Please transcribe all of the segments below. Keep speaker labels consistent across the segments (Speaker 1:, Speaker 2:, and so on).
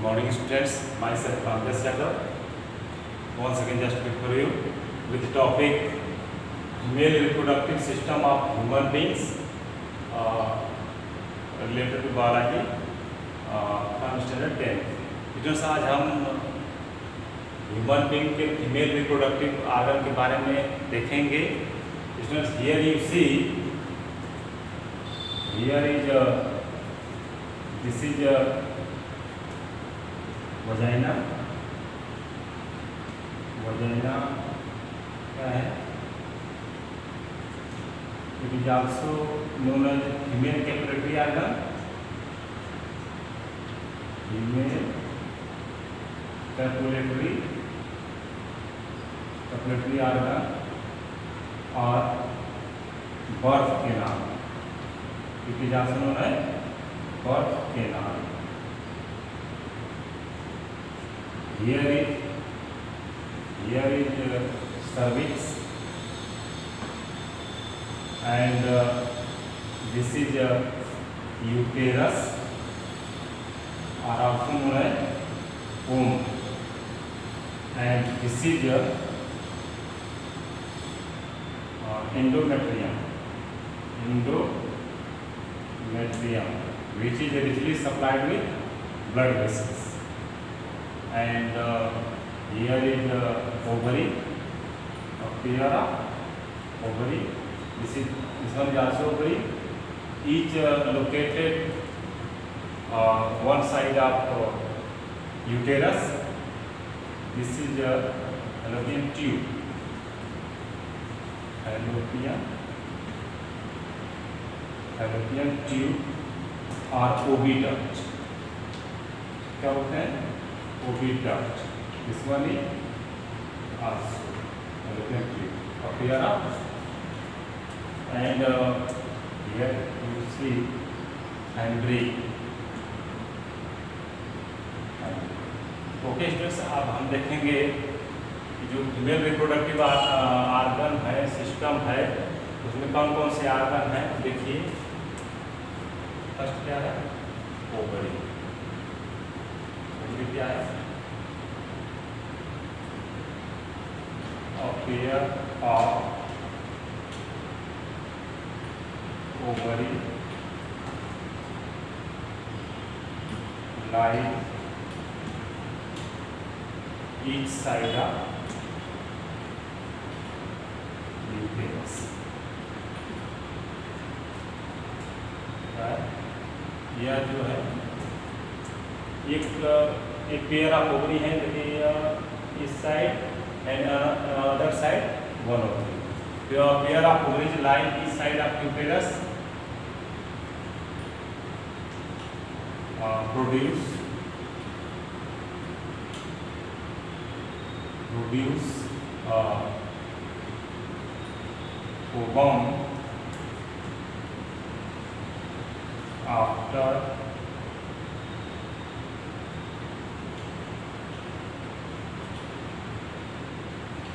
Speaker 1: morning students, myself Ramdas Yadav, once again just before you with the topic male reproductive system of human beings related to biology from standard 10. students आज हम human being के female reproductive argon के बारे में देखेंगे. students here you see here is this is vagina क्या है? It is also known as female copulatory organ, female copulatory organ और बर्थ के नाम. It is also known as birth के नाम. Here is cervix and this is uterus or also known as womb, and this is endometrium which is richly supplied with blood vessels. And here is ovary, ovary. This one is also ovary. Each located one side of uterus. This is fallopian tube. Fallopian tube or oviduct. क्या होते हैं? Oviduct. This one is also fallopian tube. Clear up? And here you see embryo. Okay students, अब हम देखेंगे कि जो female reproductive argon है, system है, उसमें कौन कौन से आर्गन हैं. देखिए फर्स्ट क्या है? ओवरी. क्या है? Pair of ovary lie each side of uterus. यह जो है एक पेयर ऑफ ओवरी है, देखिए इस side and other side one ovary. Pair of ovaries lie each side of uterus produce ovum after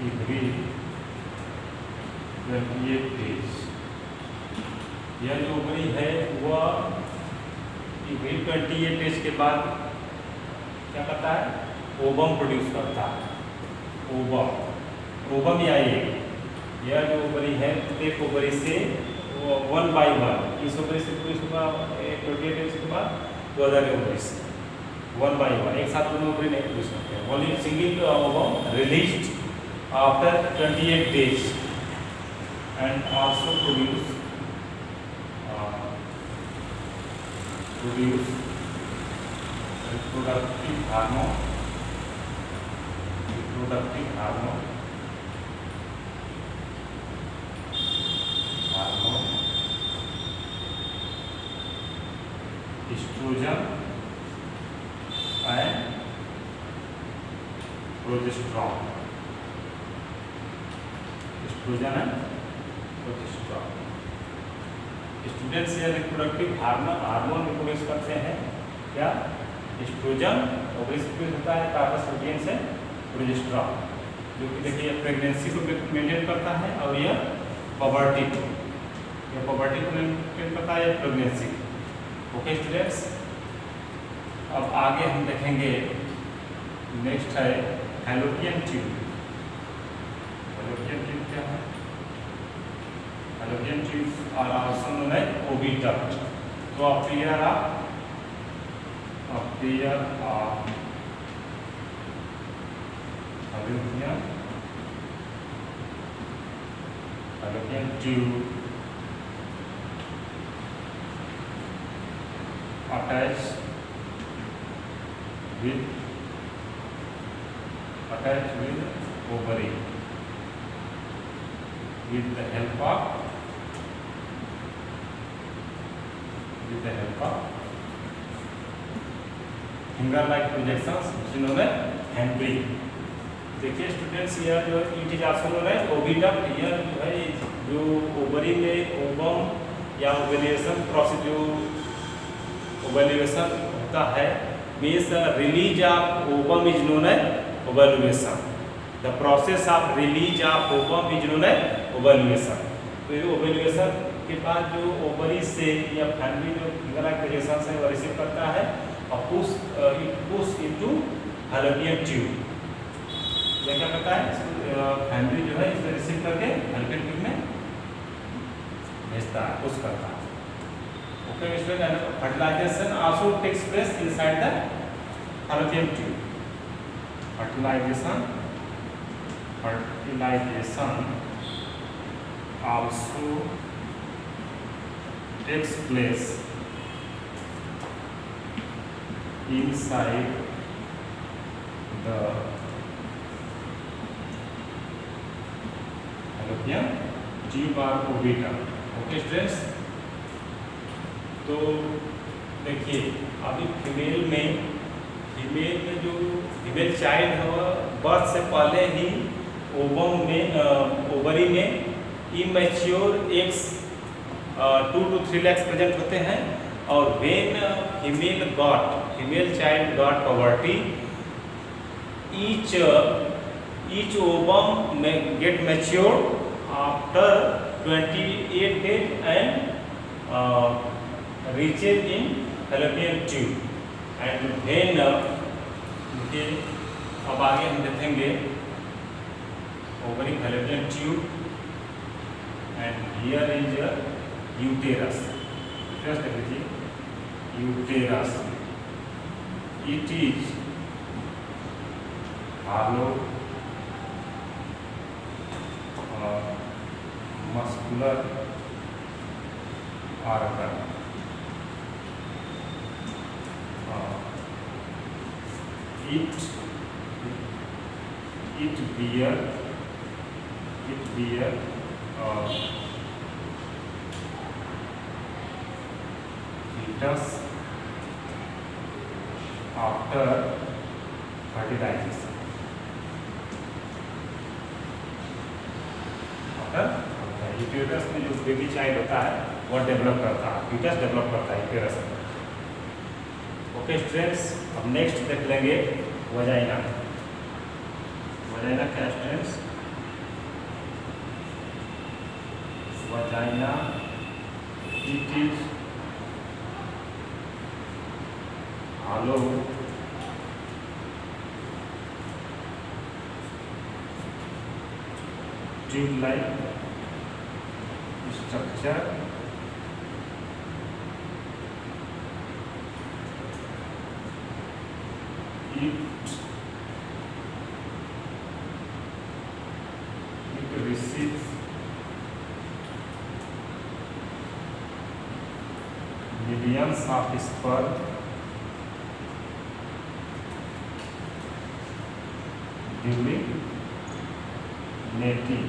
Speaker 1: every 28 days. यह जो ओवरी है वह every 28 डेज के बाद क्या करता है? ओवम प्रोड्यूस करता है. ओवम या एग. यह जो ओवरी है एक ओवरी से 1 by 1 इस ओवरी से प्रोड्यूस होगा 28 डेज के बाद, तो अदर ओवरी से 1 by 1 एक साथ दोनों ओवरी नहीं प्रोड्यूस करते हैं. Only single ovum released after 28 days and also produce reproductive hormone estrogen and progesterone. Students ये रिप्रोडक्टिव हार्मोन प्रोड्यूस करते हैं. क्या? एस्ट्रोजन ओवरी से प्रोड्यूस होता है, कार्पस लुटियम से प्रोजेस्टेरॉन, जो कि देखिए प्रेगनेंसी को मेंटेन करता है और यह पबर्टी को मेंटेन करता है, प्रेगनेंसी. ओके स्टूडेंट्स, अब आगे हम देखेंगे, नेक्स्ट है फैलोपियन ट्यूब। फैलोपियन ट्यूब क्या है? फैलोपियन ट्यूब और आल्सो नोन एज ओविडक्ट। तो a pair of fallopian tube attached with ovary with the help of finger like projections, which is known as handbrake। देखिए students, यह जो it is also known as oviduct. यह जो है जो ovary में ovum या ओवुलेशन प्रोसेस, जो ओवुलेशन होता है, means release of ovum is known as ovulation. The process of release of ovum is known as ovulation. तो ये ओवुलेशन के बाद जो ओवरी से या फैमिली जो फिंगर लाइक प्रोजेक्शन से वो रिसीव करता है और पुश इनटू फैलोपियन ट्यूब। यह क्या करता है? फैमिली जो है इसे रिसीव करके फैलोपियन ट्यूब में भेजता है, पुश करता है। Okay student, fertilisation also takes place inside the fallopian tube. Fertilisation also takes place inside the fallopian tube or oviduct। Okay students, तो देखिए अभी फीमेल में जो फीमेल चाइल्ड है वह बर्थ से पहले ही ओवम में ओवरी में immature eggs 2 to 3 lakhs present होते हैं। और when female child got poverty, each ovum में get mature after 28 days and reaches in fallopian tube. And when अब आगे हम देखेंगे ovary fallopian tube and here is a uterus। just देख लीजिए uterus, it is hollow muscular organ। it bear fetus after fertilization। Uterus में जो baby child होता है वह डेवलप करता है, फीटस डेवलप करता है यूटेरस में। ओके स्टूडेंट्स, अब नेक्स्ट देख लेंगे वजाइना। वजाइना क्या students? Vagina it is hollow tube like structure it receives millions of sperm during mating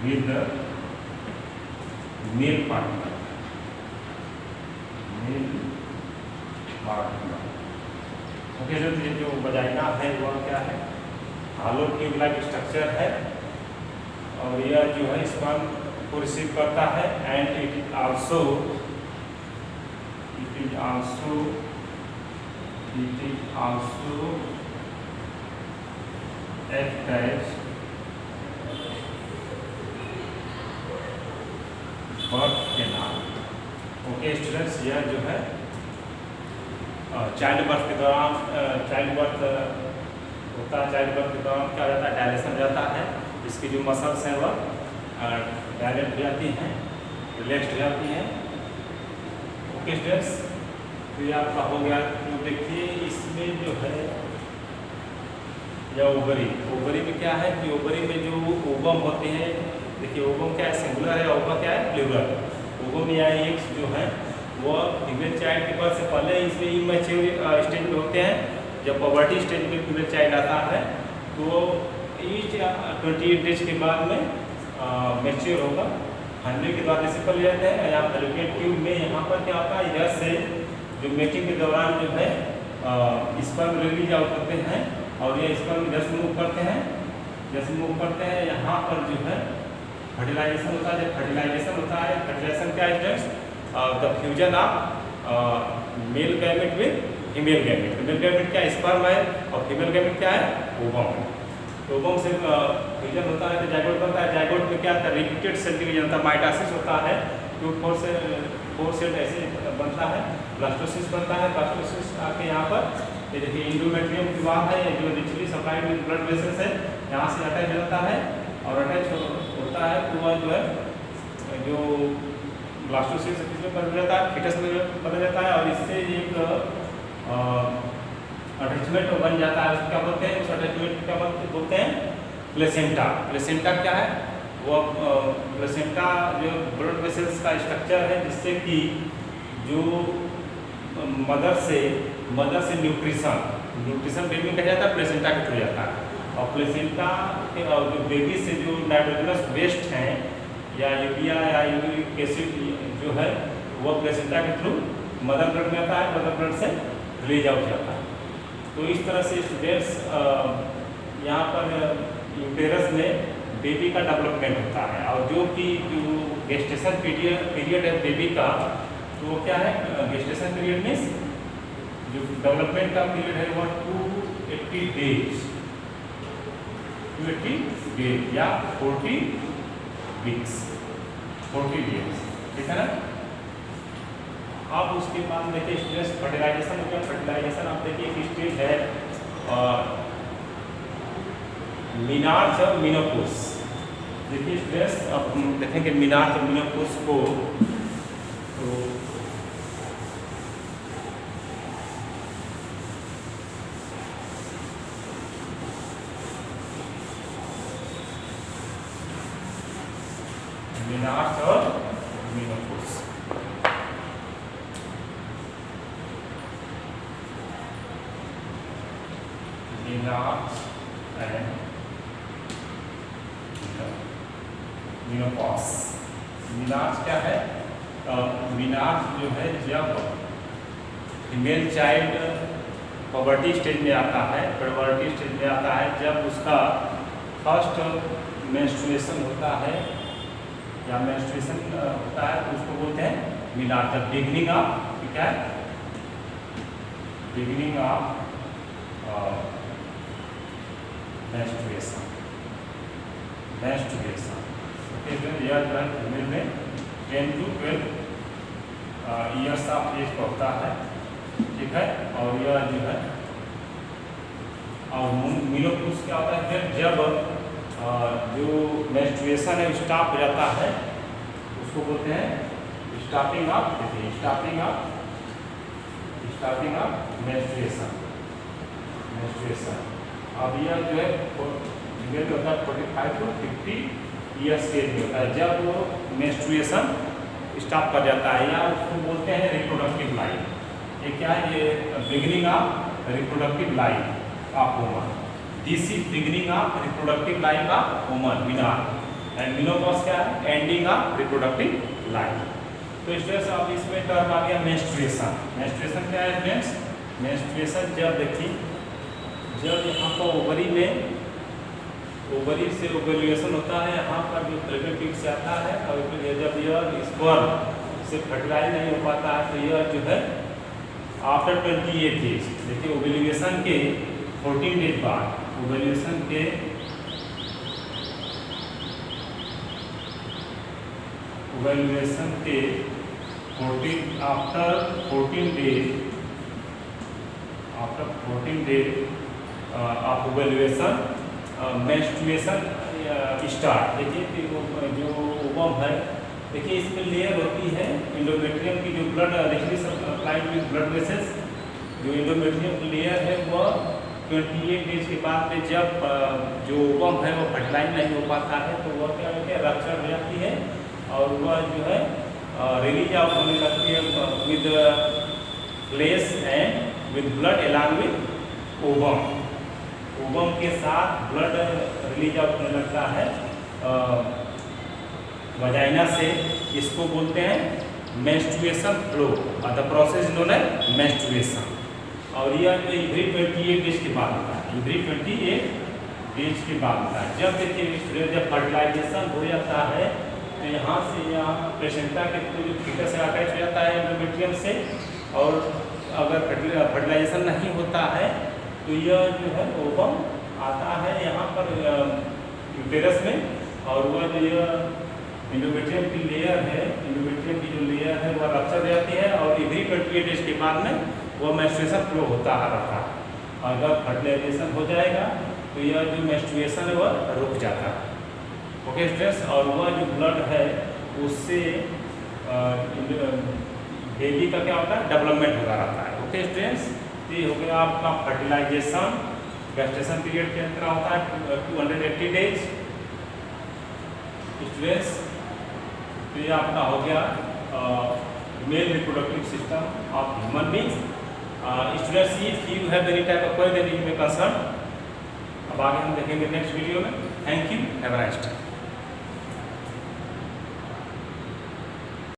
Speaker 1: with the male partner। Okay, जो वजाइना है वह क्या है? हॉलो ट्यूब लाइक स्ट्रक्चर है और यह जो है स्पर्म को रिसीव करता है। And it is also act as birth canal। Okay students, यह जो है चाइल्ड बर्थ के दौरान चाइल्ड बर्थ होता है, चाइल्ड बर्थ के दौरान क्या हो जाता है, डायलेशन जाता है, इसकी जो मसल्स हैं वह डायलेट हो जाती हैं, रिलैक्स हो जाती हैं। ओके स्टूडेंट्स, तो ये आपका हो गया। तो देखिए इसमें जो है या ओवरी में क्या है कि ओवरी में जो ओवम होते हैं, देखिए ओवम क्या है, सिंगुलर है, ओवम क्या है, प्लूरल। ओवम या एग्स जो है वो फीमेल चाइल्ड के बर्थ से पहले इसमें इमैच्योर स्टेज में होते हैं। जब पॉवर्टी स्टेज में फीमेल चाइल्ड आता है तो ईच 28 डेज के बाद में मैच्योर होगा। 100 के बाद ऐसे पल जाते हैं। यहाँ फैलोपियन ट्यूब में यहाँ पर क्या होता है, इधर से जो मेटिंग के दौरान जो है स्पर्म रिलीज आउट करते हैं और ये स्पर्म इधर से मूव करते हैं, जैसे मूव करते हैं यहाँ पर जो है फर्टिलाइजेशन होता है। जब फर्टिलाइजेशन होता है, फर्टिलाइजेशन क्या है students, the fusion of male gamete with female gamete. Male gamete क्या स्पर्म है और फीमेल गैमेट क्या है, ओवम है। तो ओवम से फ्यूजन होता है तो जाइगोट बनता है। जाइगोट में क्या होता है, रिपीटेड सेल डिवीजन होता है, माइटोसिस होता है, 4 सेल ऐसे बनता है, ब्लास्टोसिस बनता है। ब्लास्टोसिस आके यहाँ पर ये देखिए इंडोमेट्रियम की वाल है जो richly supplied with blood vessels है, यहाँ से अटैच हो जाता है और अटैच होता है तो वह जो है जो ब्लास्टोसिस किसमें बदल जाता है, फीटस में बदल जाता है और इससे एक अटैचमेंट बन जाता है। उसको क्या बोलते हैं, उस अटैचमेंट क्या बोलते हैं, प्लेसेंटा। प्लेसेंटा क्या है, वो प्लेसेंटा जो ब्लड वेसल्स का स्ट्रक्चर है जिससे कि जो मदर से न्यूट्रिशन बेबी में कहा जाता है, प्लेसेंटा के थ्रू जाता है। और प्लेसेंटा के और जो बेबी से जो नाइट्रोजनस वेस्ट हैं या यूरिया या यूरिक एसिड जो है वो प्लेसेंटा के थ्रू मदर ब्लड में आता है, मदर ब्लड से रिलीज आउट जाता है। तो इस तरह से स्टूडेंट्स यहाँ पर यूटेरस में बेबी का डेवलपमेंट होता है और जो कि जो गेस्टेशन पीरियड है बेबी का, तो वो क्या है, गेस्टेशन पीरियड मीन्स जो डेवलपमेंट का पीरियड है वो 280 डेज, 280 डेज या 40 वीक्स, 40 डेज, ठीक है ना। अब उसके बाद देखिए स्टेज फर्टिलाइजेशन हो गया। फर्टिलाइजेशन आप देखिए एक स्टेज है मीनार्च और मीनोपॉज। देखिए स्टेज अब हम देखेंगे मीनार्च और मीनोपॉज को, तो मीनार्च और menopause. Menarche and menopause. Menarche क्या है, मीनार्च जो है जब फीमेल चाइल्ड पॉवर्टी स्टेज में आता है, पॉवर्टी स्टेज में आता है, जब उसका फर्स्ट मेंस्ट्रुएशन होता है या मेंस्ट्रुएशन होता है तो उसको बोलते हैं मीनार्च। बिगिनिंग ऑफ क्या है, बिगिनिंग ऑफ मेंस्ट्रुएशन। ओके, यह जो है फीमेल में 10 to 12 years of as per होता है, ठीक है। और यह जो है और मीनोपॉज क्या होता है, फिर जब जो मेंस्ट्रुएशन है स्टॉप हो जाता है उसको बोलते हैं स्टॉपिंग ऑफ, देखिए स्टॉपिंग ऑफ मेंस्ट्रुएशन। अब यह जो है फीमेल होता है 45 to 50 ईयर्स के एज में होता है जब वो मेंस्ट्रुएशन स्टॉप कर जाता है, या उसको बोलते हैं रिप्रोडक्टिव लाइफ। ये क्या है, ये beginning of reproductive life of woman. This is beginning of reproductive life of woman menarche. And menopause क्या है, एंडिंग ऑफ रिप्रोडक्टिव लाइफ। तो स्टूडेंट्स अब इसमें टर्म आ गया मेंस्ट्रुएशन। मेंस्ट्रुएशन क्या है फ्रेंड्स, मेंस्ट्रुएशन जब देखिए जब यहाँ पर ओवरी से ओवुलेशन होता है, यहाँ पर जो फैलोपियन ट्यूब से आता है और जब यह स्पर्म से फर्टिलाइज नहीं हो पाता है तो यह जो है आफ्टर 28 डेज, देखिए ओवुलेशन के 14 डेज बाद, ओवुलेशन के 14 after 14 days after 14 days of ovulation menstruation start. देखिए कि वो जो ओवम है, देखिए इसमें लेयर होती है एंडोमेट्रियम की, जो blood release applied with blood vessels. जो एंडोमेट्रियम की लेयर है वह 28 डेज के बाद में जब जो ओवम है वो फर्टिलाइज नहीं हो पाता है तो वह क्या होती है, रप्चर हो जाती है और वह जो है रिलीज आउट होने लगती है with flesh and with blood along with ovum. Ovum के साथ ब्लड रिलीज आउट होने लगता है वजाइना से। इसको बोलते हैं menstruation flow, the process known as menstruation. और यह एवरी 28 डेज के बाद होता है, एवरी 28 डेज के बाद होता है। जब देखिए जब फर्टिलाइजेशन हो जाता है तो यहाँ से यहाँ प्लेसेंटा के थ्रू जो फीटस अटैच हो जाता है एंडोमेट्रियम से, और अगर फर्टिलाइजेशन नहीं होता है तो यह जो है ओवम आता है यहाँ पर यूटेरस में, और वह जो यह एंडोमेट्रियम की लेयर है, एंडोमेट्रियम की जो लेयर है वह रप्चर हो जाती है और एवरी 28 डेज के बाद में वह मेंस्ट्रुएशन फ्लो होता रहता है। अगर फर्टिलाइजेशन हो जाएगा तो यह जो मेंस्ट्रुएशन है वह रुक जाता है। ओके स्टूडेंट्स, और वह जो ब्लड है उससे बेबी का क्या होता है, डेवलपमेंट होता रहता है। ओके स्टूडेंट्स, ये हो गया आपका फर्टिलाइजेशन। गेस्टेशन पीरियड के अंदर होता है 280 डेज। स्टूडेंट्स, तो ये आपका हो गया male reproductive system of human beings. Students, if you have any type of query that you may concern, अब आगे हम देखेंगे नेक्स्ट वीडियो में। Thank you, have a nice day.